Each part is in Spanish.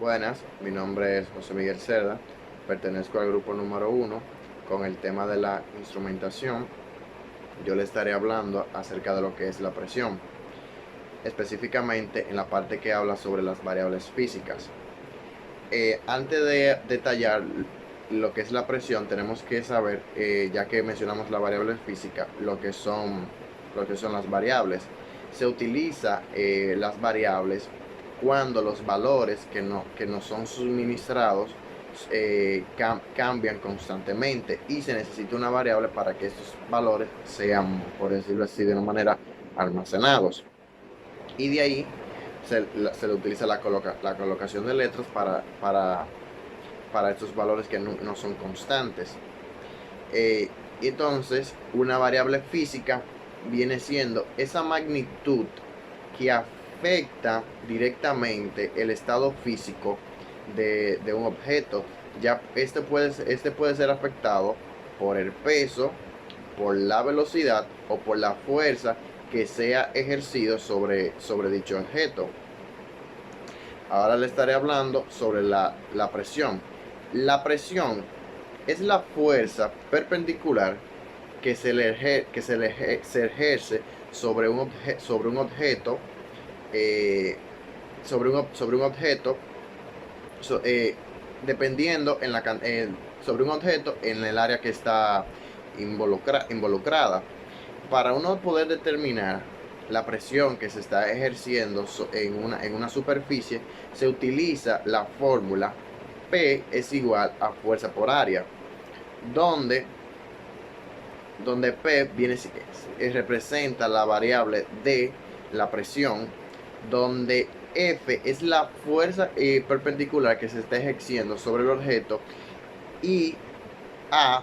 Buenas, mi nombre es José Miguel Cerda, pertenezco al grupo número 1 con el tema de la instrumentación. Yo le estaré hablando acerca de lo que es la presión, específicamente en la parte que habla sobre las variables físicas. Antes de detallar lo que es la presión, tenemos que saber, ya que mencionamos la variable física, lo que son las variables. Se utiliza las variables cuando los valores que no son suministrados cambian constantemente y se necesita una variable para que estos valores sean, por decirlo así, de una manera almacenados. Y de ahí se le utiliza la colocación de letras para estos valores que no son constantes. Y entonces, una variable física viene siendo esa magnitud que afecta directamente el estado físico de un objeto. Ya este puede ser afectado por el peso, por la velocidad o por la fuerza que sea ejercido sobre dicho objeto. Ahora le estaré hablando sobre la presión. La presión es la fuerza perpendicular que se ejerce sobre un objeto, eh, sobre un objeto, so- eh, dependiendo sobre un objeto en el área que está involucrada. Para uno poder determinar la presión que se está ejerciendo en una superficie, se utiliza la fórmula P es igual a fuerza por área, donde, donde P representa la variable de la presión, donde F es la fuerza perpendicular que se está ejerciendo sobre el objeto y A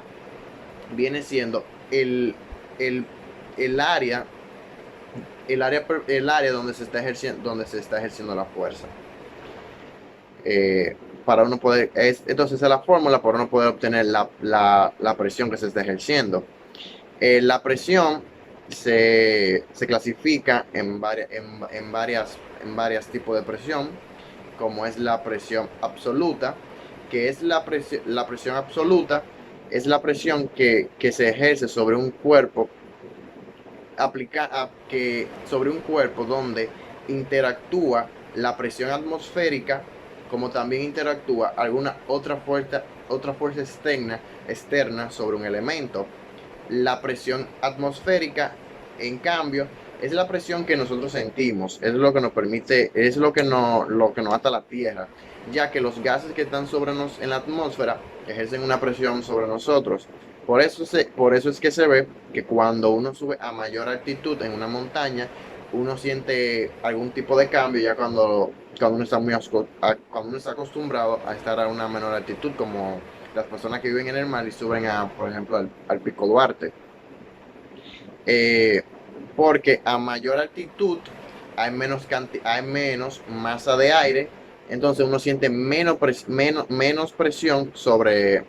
viene siendo el, el área el área donde se está ejerciendo la fuerza. Para uno poder, entonces es la fórmula para uno poder obtener la presión que se está ejerciendo. La presión se clasifica en varias tipos de presión, como es la presión absoluta, que es la presión absoluta, es la presión que se ejerce sobre un cuerpo sobre un cuerpo donde interactúa la presión atmosférica, como también interactúa alguna otra fuerza externa sobre un elemento. La presión atmosférica, en cambio, es la presión que nosotros sentimos, es lo que nos permite, es lo que nos ata a la Tierra, ya que los gases que están sobre nos en la atmósfera ejercen una presión sobre nosotros. Por eso es que se ve que cuando uno sube a mayor altitud en una montaña, uno siente algún tipo de cambio ya cuando uno está cuando uno está acostumbrado a estar a una menor altitud, como las personas que viven en el mar y suben por ejemplo, al Pico Duarte. Eh, Porque a mayor altitud hay menos masa de aire, entonces uno siente menos presión sobre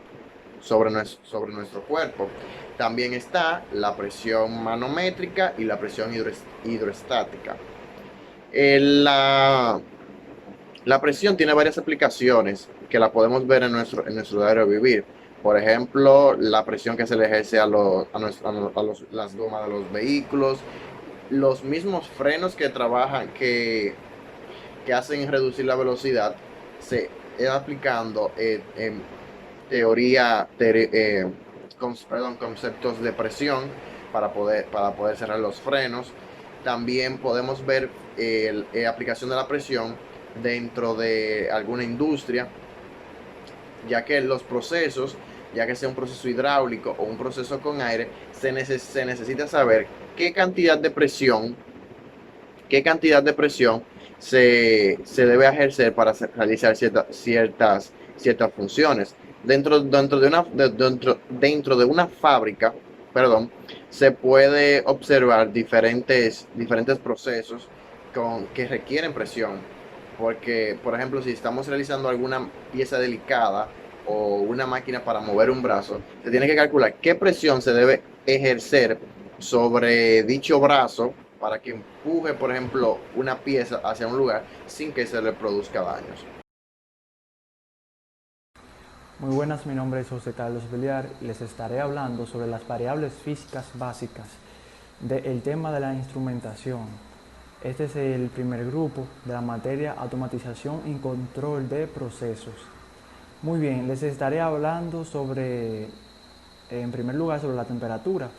nuestro cuerpo. También está la presión manométrica y la presión hidroestática. La presión tiene varias aplicaciones que la podemos ver en nuestro diario vivir. Por ejemplo, la presión que se le ejerce las gomas de los vehículos, los mismos frenos que que hacen reducir la velocidad, se aplicando en teoría, conceptos de presión para poder cerrar los frenos. También podemos ver aplicación de la presión dentro de alguna industria, ya que los procesos, ya que sea un proceso hidráulico o un proceso con aire, se necesita saber qué cantidad de presión, qué cantidad de presión se debe ejercer para realizar ciertas funciones. Dentro de una fábrica, perdón, se puede observar diferentes procesos que requieren presión. Porque, por ejemplo, si estamos realizando alguna pieza delicada o una máquina para mover un brazo, se tiene que calcular qué presión se debe ejercer sobre dicho brazo para que empuje, por ejemplo, una pieza hacia un lugar sin que se le produzca daños. Muy buenas, mi nombre es José Carlos Beliar y les estaré hablando sobre las variables físicas básicas del tema de la instrumentación. Este es el primer grupo de la materia automatización y control de procesos. Muy bien, les estaré hablando sobre, en primer lugar, sobre la temperatura,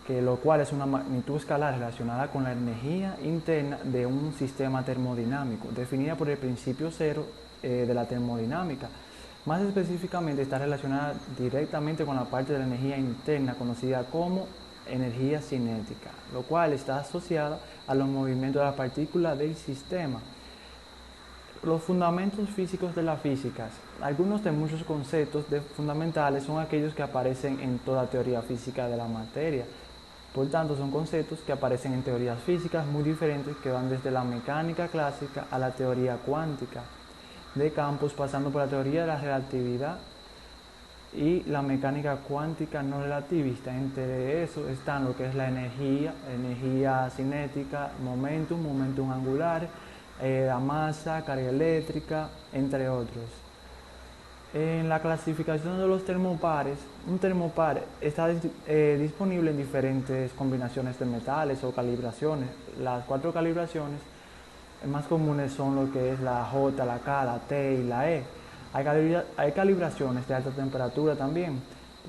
lo cual es una magnitud escalar relacionada con la energía interna de un sistema termodinámico, definida por el principio cero de la termodinámica. Más específicamente está relacionada directamente con la parte de la energía interna conocida como energía cinética, lo cual está asociada a los movimientos de las partículas del sistema. Los fundamentos físicos de la física. Algunos de muchos conceptos fundamentales son aquellos que aparecen en toda teoría física de la materia. Por tanto, son conceptos que aparecen en teorías físicas muy diferentes que van desde la mecánica clásica a la teoría cuántica de campos, pasando por la teoría de la relatividad y la mecánica cuántica no relativista. Entre eso están lo que es la energía cinética, momentum angular, la masa, carga eléctrica, entre otros. En la clasificación de los termopares, un termopar está disponible en diferentes combinaciones de metales o calibraciones. Las 4 calibraciones más comunes son lo que es la J, la K, la T y la E. Hay calibraciones de alta temperatura también,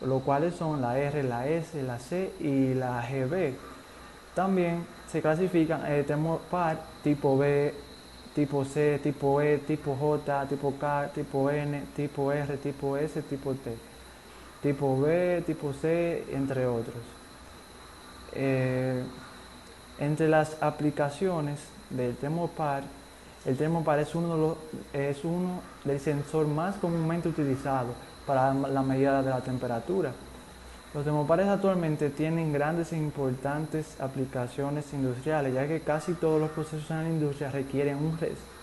lo cuales son la R, la S, la C y la GB. También se clasifican termopar tipo B, tipo C, tipo E, tipo J, tipo K, tipo N, tipo R, tipo S, tipo T, tipo B, tipo C, entre otros. Entre las aplicaciones del termopar, el termopar es uno del sensor más comúnmente utilizado para la medida de la temperatura. Los termopares actualmente tienen grandes e importantes aplicaciones industriales, ya que casi todos los procesos en la industria requieren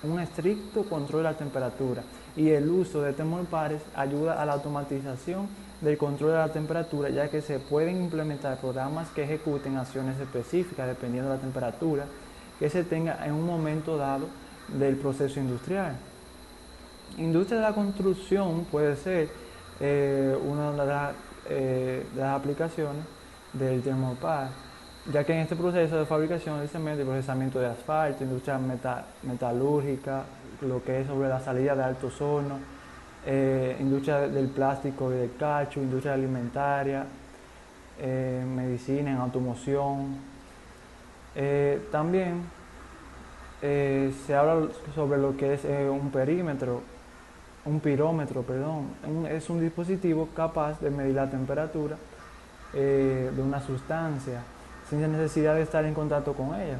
un estricto control de la temperatura, y el uso de termopares ayuda a la automatización del control de la temperatura, ya que se pueden implementar programas que ejecuten acciones específicas dependiendo de la temperatura que se tenga en un momento dado del proceso industrial. Industria de la construcción puede ser una de las aplicaciones del termopar, ya que en este proceso de fabricación de cemento y procesamiento de asfalto, industria metalúrgica, lo que es sobre la salida de altos hornos, industria del plástico y del cacho, industria alimentaria, medicina, en automoción. También se habla sobre lo que es un pirómetro, perdón. Es un dispositivo capaz de medir la temperatura de una sustancia sin necesidad de estar en contacto con ella.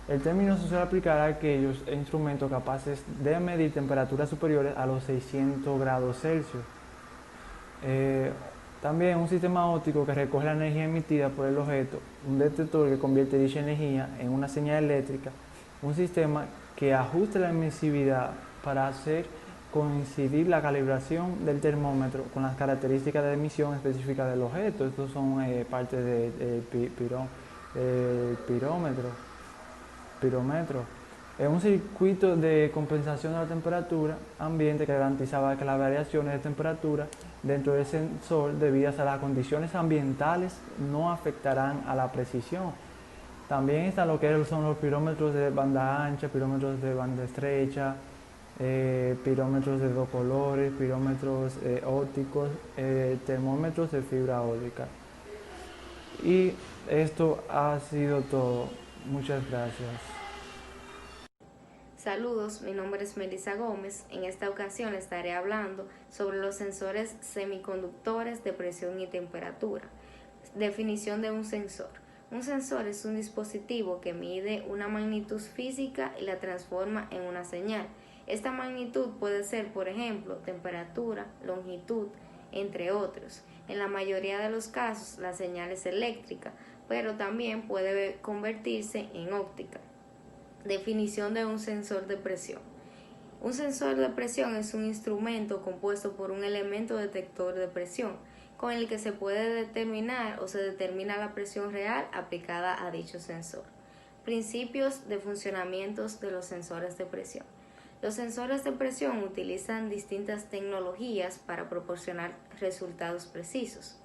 El término se suele aplicar a aquellos instrumentos capaces de medir temperaturas superiores a los 600 grados Celsius. También un sistema óptico que recoge la energía emitida por el objeto, un detector que convierte dicha energía en una señal eléctrica, un sistema que ajuste la emisividad para hacer coincidir la calibración del termómetro con las características de emisión específicas del objeto. Estos son parte del pirómetro. Es un circuito de compensación de la temperatura ambiente que garantizaba que las variaciones de temperatura dentro del sensor debidas a las condiciones ambientales no afectarán a la precisión. También está lo que son los pirómetros de banda ancha, pirómetros de banda estrecha, pirómetros de 2 colores, pirómetros ópticos, termómetros de fibra óptica. Y esto ha sido todo. Muchas gracias. Saludos, mi nombre es Melissa Gómez. En esta ocasión estaré hablando sobre los sensores semiconductores de presión y temperatura. Definición de un sensor. Un sensor es un dispositivo que mide una magnitud física y la transforma en una señal. Esta magnitud puede ser, por ejemplo, temperatura, longitud, entre otros. En la mayoría de los casos, la señal es eléctrica, pero también puede convertirse en óptica. Definición de un sensor de presión. Un sensor de presión es un instrumento compuesto por un elemento detector de presión, con el que se puede determinar o se determina la presión real aplicada a dicho sensor. Principios de funcionamiento de los sensores de presión. Los sensores de presión utilizan distintas tecnologías para proporcionar resultados precisos.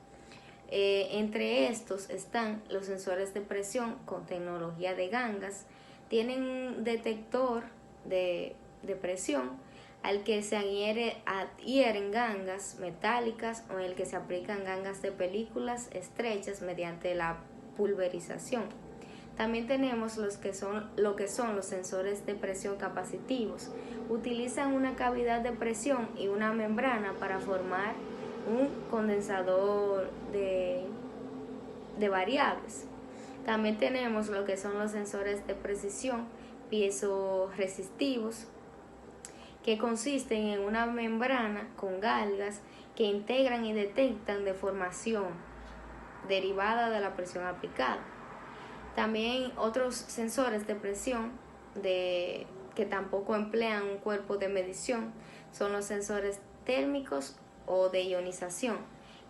Entre estos están los sensores de presión con tecnología de gangas. Tienen un detector de presión al que se adhieren gangas metálicas o en el que se aplican gangas de películas estrechas mediante la pulverización. También tenemos lo que son los sensores de presión capacitivos. Utilizan una cavidad de presión y una membrana para formar un condensador de variables. También tenemos lo que son los sensores de precisión piezoresistivos, que consisten en una membrana con galgas que integran y detectan deformación derivada de la presión aplicada. También otros sensores de presión que tampoco emplean un cuerpo de medición son los sensores térmicos o de ionización,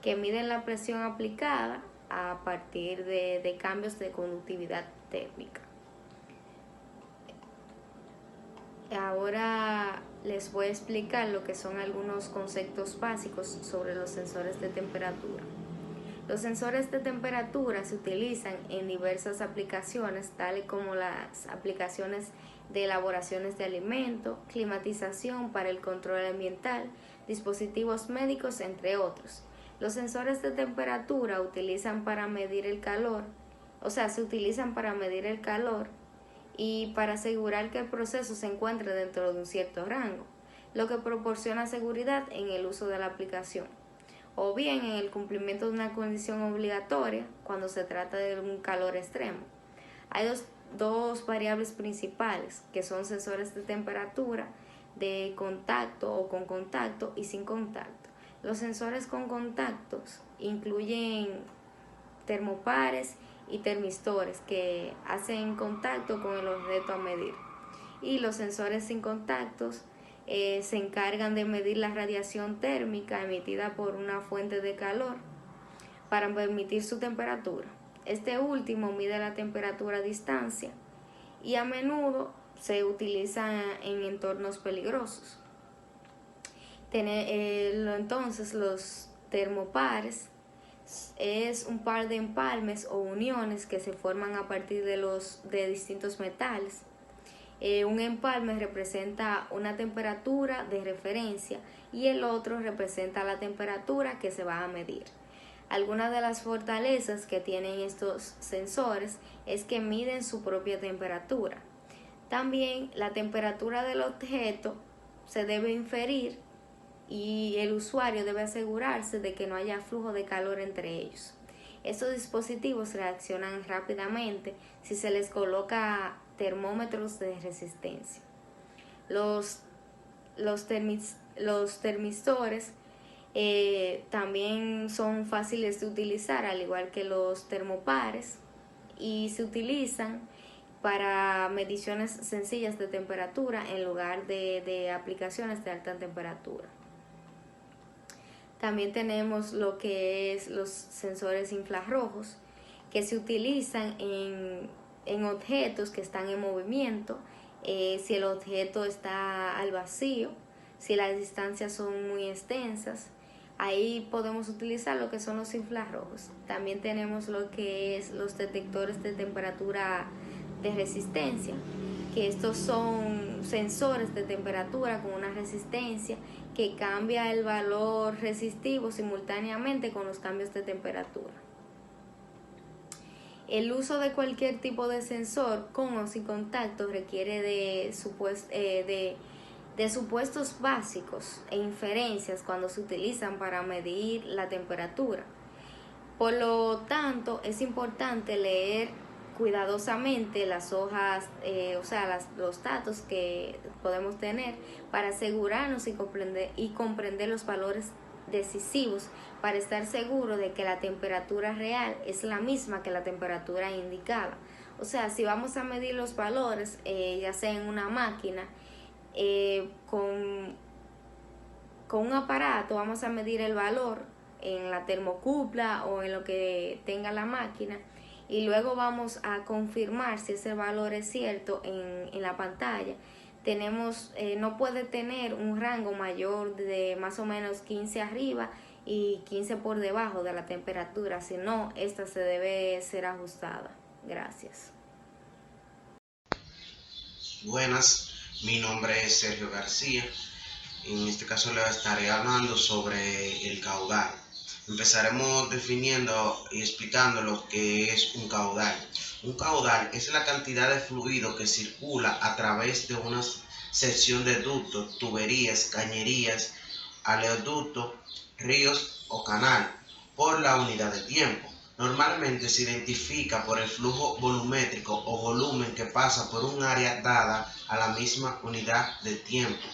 que miden la presión aplicada a partir de cambios de conductividad térmica. Ahora les voy a explicar lo que son algunos conceptos básicos sobre los sensores de temperatura. Los sensores de temperatura se utilizan en diversas aplicaciones, tales como las aplicaciones de elaboraciones de alimentos, climatización para el control ambiental, dispositivos médicos, entre otros. Los sensores de temperatura se utilizan para medir el calor y para asegurar que el proceso se encuentre dentro de un cierto rango, lo que proporciona seguridad en el uso de la aplicación, o bien en el cumplimiento de una condición obligatoria cuando se trata de un calor extremo. Hay dos variables principales, que son sensores de temperatura de contacto o con contacto y sin contacto. Los sensores con contactos incluyen termopares y termistores que hacen contacto con el objeto a medir. Y los sensores sin contactos se encargan de medir la radiación térmica emitida por una fuente de calor para permitir su temperatura. Este último mide la temperatura a distancia y a menudo se utiliza en entornos peligrosos. Entonces, los termopares es un par de empalmes o uniones que se forman a partir de distintos metales. Un empalme representa una temperatura de referencia y el otro representa la temperatura que se va a medir. Algunas de las fortalezas que tienen estos sensores es que miden su propia temperatura. También la temperatura del objeto se debe inferir y el usuario debe asegurarse de que no haya flujo de calor entre ellos. Estos dispositivos reaccionan rápidamente si se les coloca termómetros de resistencia. Los termistores también son fáciles de utilizar, al igual que los termopares, y se utilizan para mediciones sencillas de temperatura en lugar de aplicaciones de alta temperatura. También tenemos lo que es los sensores infrarrojos, que se utilizan en objetos que están en movimiento, si el objeto está al vacío, si las distancias son muy extensas. Ahí podemos utilizar lo que son los infrarrojos. También tenemos lo que es los detectores de temperatura de resistencia, que estos son sensores de temperatura con una resistencia que cambia el valor resistivo simultáneamente con los cambios de temperatura. El uso de cualquier tipo de sensor con o sin contacto requiere de supuestos básicos e inferencias cuando se utilizan para medir la temperatura. Por lo tanto, es importante leer cuidadosamente las hojas, los datos que podemos tener para asegurarnos y comprender los valores decisivos para estar seguro de que la temperatura real es la misma que la temperatura indicada. O sea, si vamos a medir los valores, ya sea en una máquina, con un aparato vamos a medir el valor en la termocupla o en lo que tenga la máquina, y luego vamos a confirmar si ese valor es cierto en la pantalla. no puede tener un rango mayor de más o menos 15 arriba y 15 por debajo de la temperatura, sino esta se debe ser ajustada. Gracias. Buenas, mi nombre es Sergio García. En este caso le estaré hablando sobre el caudal. Empezaremos definiendo y explicando lo que es un caudal. Un caudal es la cantidad de fluido que circula a través de una sección de ductos, tuberías, cañerías, aleoductos, ríos o canal por la unidad de tiempo. Normalmente se identifica por el flujo volumétrico o volumen que pasa por un área dada a la misma unidad de tiempo.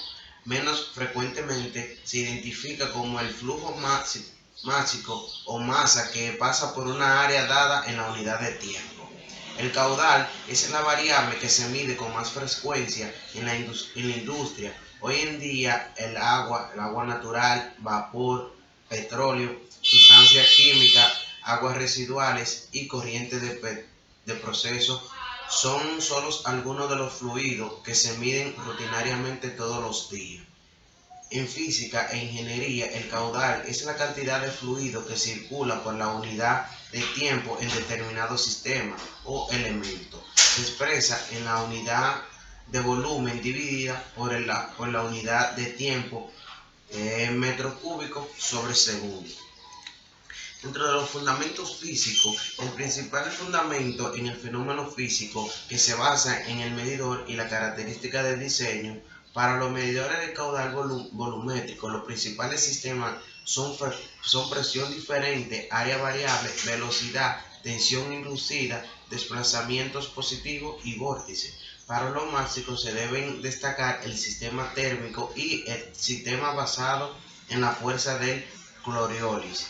Menos frecuentemente se identifica como el flujo másico o masa que pasa por una área dada en la unidad de tiempo. El caudal es la variable que se mide con más frecuencia en la industria. Hoy en día el agua natural, vapor, petróleo, sustancias químicas, aguas residuales y corrientes de proceso son solo algunos de los fluidos que se miden rutinariamente todos los días. En física e ingeniería, el caudal es la cantidad de fluido que circula por la unidad de tiempo en determinado sistema o elemento. Se expresa en la unidad de volumen dividida por la unidad de tiempo, metros cúbicos sobre segundo. Dentro de los fundamentos físicos, el principal fundamento en el fenómeno físico que se basa en el medidor y la característica de diseño. Para los medidores de caudal volumétrico, los principales sistemas son presión diferente, área variable, velocidad, tensión inducida, desplazamientos positivos y vórtices. Para los máximos se deben destacar el sistema térmico y el sistema basado en la fuerza del Coriolis.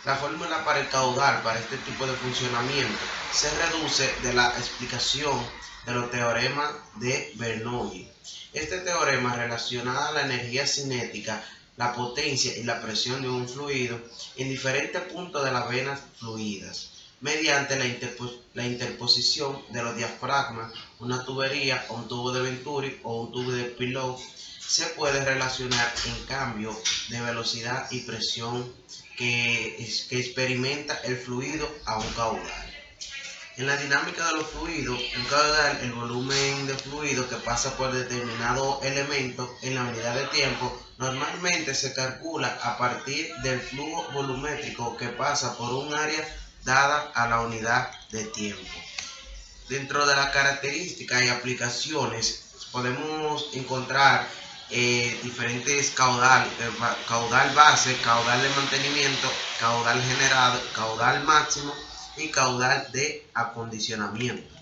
La fórmula para el caudal para este tipo de funcionamiento se reduce de la explicación de los teoremas de Bernoulli. Este teorema relaciona la energía cinética, la potencia y la presión de un fluido en diferentes puntos de las venas fluidas, mediante la interposición de los diafragmas, una tubería o un tubo de Venturi o un tubo de Pilot. Se puede relacionar en cambio de velocidad y presión que experimenta el fluido a un caudal. En la dinámica de los fluidos, un caudal, el volumen de fluido que pasa por determinado elemento en la unidad de tiempo, normalmente se calcula a partir del flujo volumétrico que pasa por un área dada a la unidad de tiempo. Dentro de las características y aplicaciones podemos encontrar diferentes caudal base, caudal de mantenimiento, caudal generado, caudal máximo y caudal de acondicionamiento.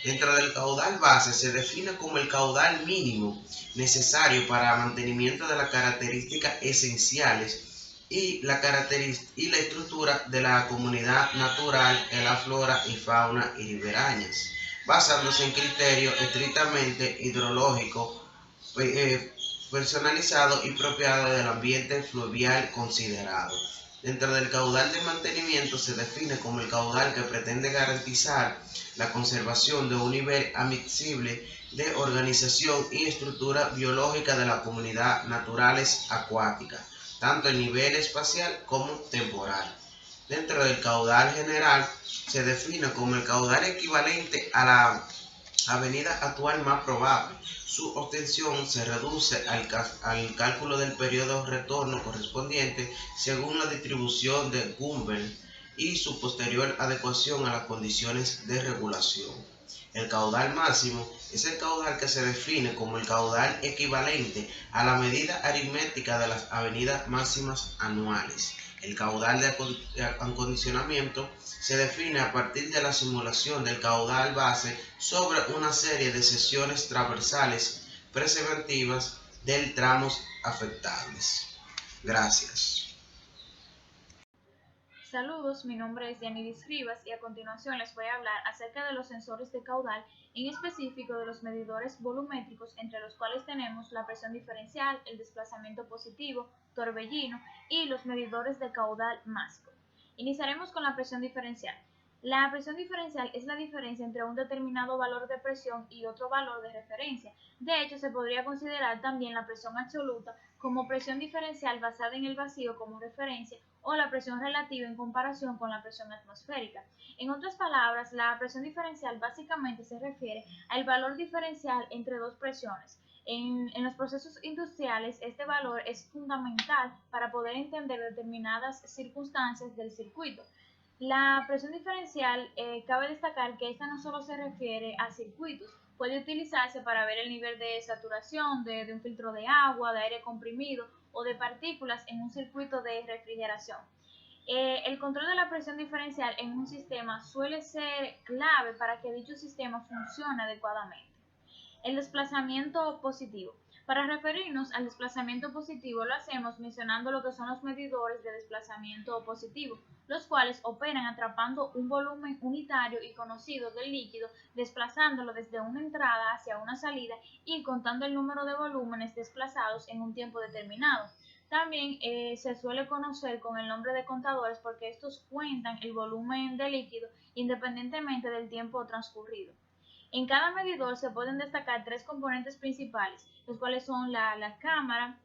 Dentro del caudal base se define como el caudal mínimo necesario para mantenimiento de las características esenciales y la estructura de la comunidad natural en la flora y fauna y ribereñas, basándose en criterios estrictamente hidrológicos personalizados y propios del ambiente fluvial considerado. Dentro del caudal de mantenimiento se define como el caudal que pretende garantizar la conservación de un nivel admisible de organización y estructura biológica de la comunidad naturales acuáticas, tanto en nivel espacial como temporal. Dentro del caudal general se define como el caudal equivalente a la avenida actual más probable. Su obtención se reduce al cálculo del periodo de retorno correspondiente según la distribución de Gumbel y su posterior adecuación a las condiciones de regulación. El caudal máximo es el caudal que se define como el caudal equivalente a la medida aritmética de las avenidas máximas anuales. El caudal de acondicionamiento se define a partir de la simulación del caudal base sobre una serie de secciones transversales preventivas del tramos afectables. Gracias. Saludos, mi nombre es Yanidis Rivas y a continuación les voy a hablar acerca de los sensores de caudal, en específico de los medidores volumétricos, entre los cuales tenemos la presión diferencial, el desplazamiento positivo, torbellino y los medidores de caudal máximo. Iniciaremos con la presión diferencial. La presión diferencial es la diferencia entre un determinado valor de presión y otro valor de referencia. De hecho, se podría considerar también la presión absoluta como presión diferencial basada en el vacío como referencia o la presión relativa en comparación con la presión atmosférica. En otras palabras, la presión diferencial básicamente se refiere al valor diferencial entre dos presiones. En los procesos industriales, este valor es fundamental para poder entender determinadas circunstancias del circuito. La presión diferencial, cabe destacar que esta no solo se refiere a circuitos, puede utilizarse para ver el nivel de saturación de un filtro de agua, de aire comprimido o de partículas en un circuito de refrigeración. El control de la presión diferencial en un sistema suele ser clave para que dicho sistema funcione adecuadamente. El desplazamiento positivo. Para referirnos al desplazamiento positivo lo hacemos mencionando lo que son los medidores de desplazamiento positivo, los cuales operan atrapando un volumen unitario y conocido del líquido, desplazándolo desde una entrada hacia una salida y contando el número de volúmenes desplazados en un tiempo determinado. También se suele conocer con el nombre de contadores porque estos cuentan el volumen de líquido independientemente del tiempo transcurrido. En cada medidor se pueden destacar tres componentes principales, los cuales son la cámara,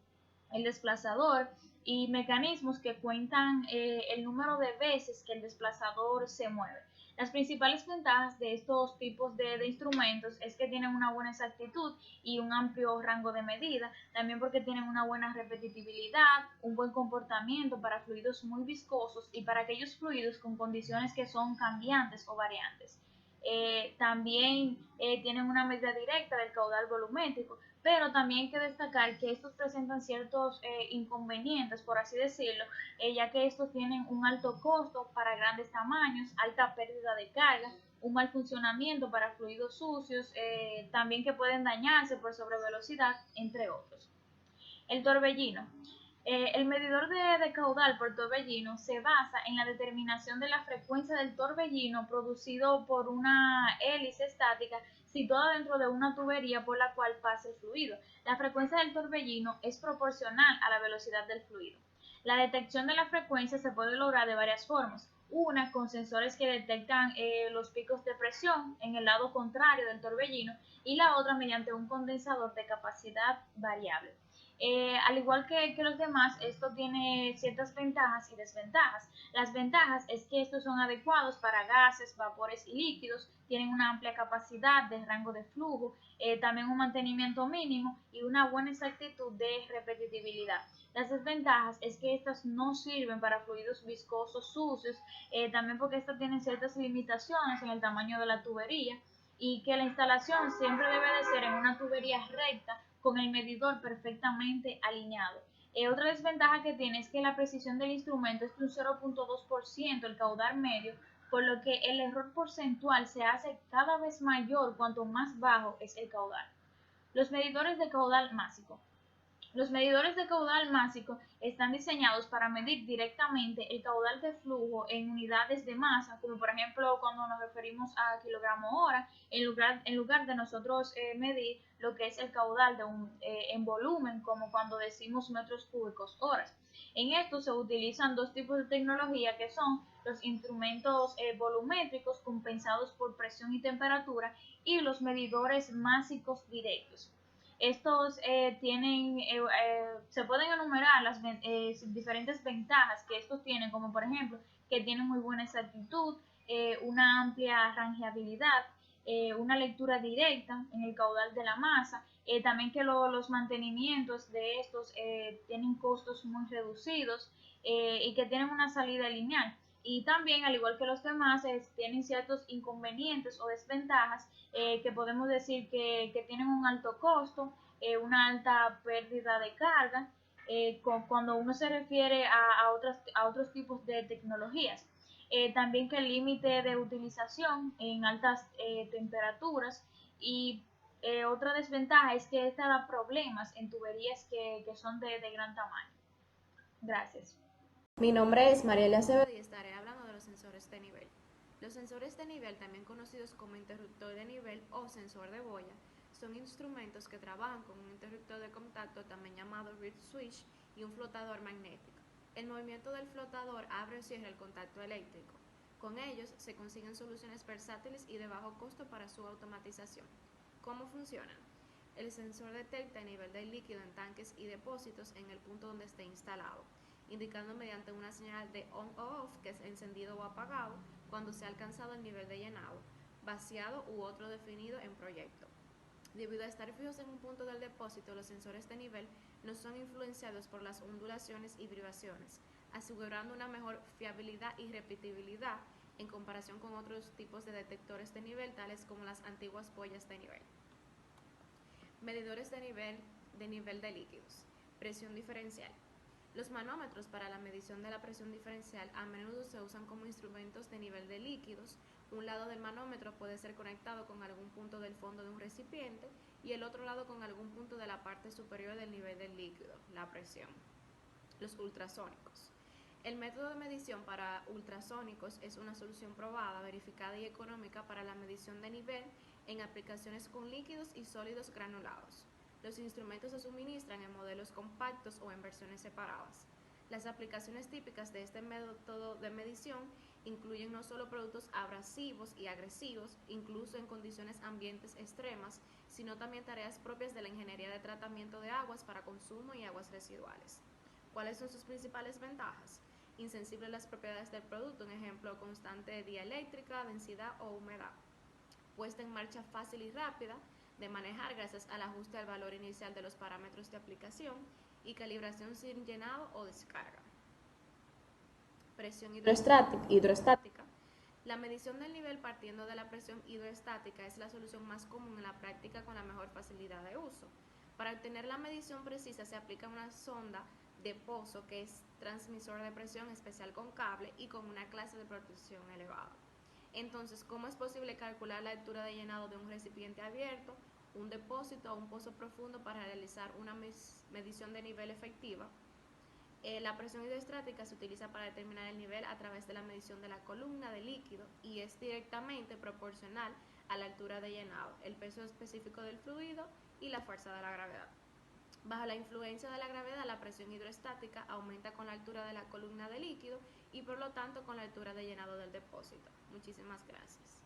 el desplazador y mecanismos que cuentan el número de veces que el desplazador se mueve. Las principales ventajas de estos tipos de instrumentos es que tienen una buena exactitud y un amplio rango de medida, también porque tienen una buena repetitividad, un buen comportamiento para fluidos muy viscosos y para aquellos fluidos con condiciones que son cambiantes o variantes. También tienen una medida directa del caudal volumétrico, pero también hay que destacar que estos presentan ciertos inconvenientes, por así decirlo, ya que estos tienen un alto costo para grandes tamaños, alta pérdida de carga, un mal funcionamiento para fluidos sucios, también que pueden dañarse por sobrevelocidad, entre otros. El torbellino. El medidor de caudal por torbellino se basa en la determinación de la frecuencia del torbellino producido por una hélice estática situada dentro de una tubería por la cual pasa el fluido. La frecuencia del torbellino es proporcional a la velocidad del fluido. La detección de la frecuencia se puede lograr de varias formas. Una con sensores que detectan los picos de presión en el lado contrario del torbellino y la otra mediante un condensador de capacidad variable. Al igual que los demás, esto tiene ciertas ventajas y desventajas. Las ventajas es que estos son adecuados para gases, vapores y líquidos, tienen una amplia capacidad de rango de flujo, también un mantenimiento mínimo y una buena exactitud de repetitividad. Las desventajas es que estas no sirven para fluidos viscosos sucios, también porque estas tienen ciertas limitaciones en el tamaño de la tubería y que la instalación siempre debe de ser en una tubería recta con el medidor perfectamente alineado. Otra desventaja que tiene es que la precisión del instrumento es de un 0.2% el caudal medio, por lo que el error porcentual se hace cada vez mayor cuanto más bajo es el caudal. Los medidores de caudal másico. Los medidores de caudal másico están diseñados para medir directamente el caudal de flujo en unidades de masa, como por ejemplo cuando nos referimos a kilogramo hora, en lugar de nosotros medir lo que es el caudal en volumen, como cuando decimos metros cúbicos horas. En esto se utilizan dos tipos de tecnología que son los instrumentos volumétricos compensados por presión y temperatura y los medidores másicos directos. Estos se pueden enumerar las diferentes ventajas que estos tienen, como por ejemplo que tienen muy buena exactitud, una amplia rangeabilidad, una lectura directa en el caudal de la masa, también que los mantenimientos de estos tienen costos muy reducidos y que tienen una salida lineal. Y también, al igual que los demás, tienen ciertos inconvenientes o desventajas que podemos decir que tienen un alto costo, una alta pérdida de carga, cuando uno se refiere a otros tipos de tecnologías. También que el límite de utilización en altas temperaturas y otra desventaja es que esta da problemas en tuberías que son de gran tamaño. Gracias. Mi nombre es Mariela Acevedo y estaré hablando de los sensores de nivel. Los sensores de nivel, también conocidos como interruptor de nivel o sensor de boya, son instrumentos que trabajan con un interruptor de contacto también llamado reed switch y un flotador magnético. El movimiento del flotador abre o cierra el contacto eléctrico. Con ellos se consiguen soluciones versátiles y de bajo costo para su automatización. ¿Cómo funcionan? El sensor detecta el nivel del líquido en tanques y depósitos en el punto donde esté instalado, indicando mediante una señal de on o off, que es encendido o apagado, cuando se ha alcanzado el nivel de llenado, vaciado u otro definido en proyecto. Debido a estar fijos en un punto del depósito, los sensores de nivel no son influenciados por las ondulaciones y vibraciones, asegurando una mejor fiabilidad y repetibilidad en comparación con otros tipos de detectores de nivel, tales como las antiguas boyas de nivel. Medidores de nivel de líquidos. Presión diferencial. Los manómetros para la medición de la presión diferencial a menudo se usan como instrumentos de nivel de líquidos. Un lado del manómetro puede ser conectado con algún punto del fondo de un recipiente y el otro lado con algún punto de la parte superior del nivel del líquido, la presión. Los ultrasónicos. El método de medición para ultrasónicos es una solución probada, verificada y económica para la medición de nivel en aplicaciones con líquidos y sólidos granulados. Los instrumentos se suministran en modelos compactos o en versiones separadas. Las aplicaciones típicas de este método de medición incluyen no solo productos abrasivos y agresivos, incluso en condiciones ambientes extremas, sino también tareas propias de la ingeniería de tratamiento de aguas para consumo y aguas residuales. ¿Cuáles son sus principales ventajas? Insensible a las propiedades del producto, un ejemplo, constante dieléctrica, densidad o humedad. Puesta en marcha fácil y rápida de manejar gracias al ajuste al valor inicial de los parámetros de aplicación y calibración sin llenado o descarga. Presión hidrostática. La medición del nivel partiendo de la presión hidroestática es la solución más común en la práctica con la mejor facilidad de uso. Para obtener la medición precisa se aplica una sonda de pozo que es transmisor de presión especial con cable y con una clase de protección elevada. Entonces, ¿cómo es posible calcular la altura de llenado de un recipiente abierto, un depósito o un pozo profundo para realizar una medición de nivel efectiva? La presión hidrostática se utiliza para determinar el nivel a través de la medición de la columna de líquido y es directamente proporcional a la altura de llenado, el peso específico del fluido y la fuerza de la gravedad. Bajo la influencia de la gravedad, la presión hidrostática aumenta con la altura de la columna de líquido y por lo tanto con la altura de llenado del depósito. Muchísimas gracias.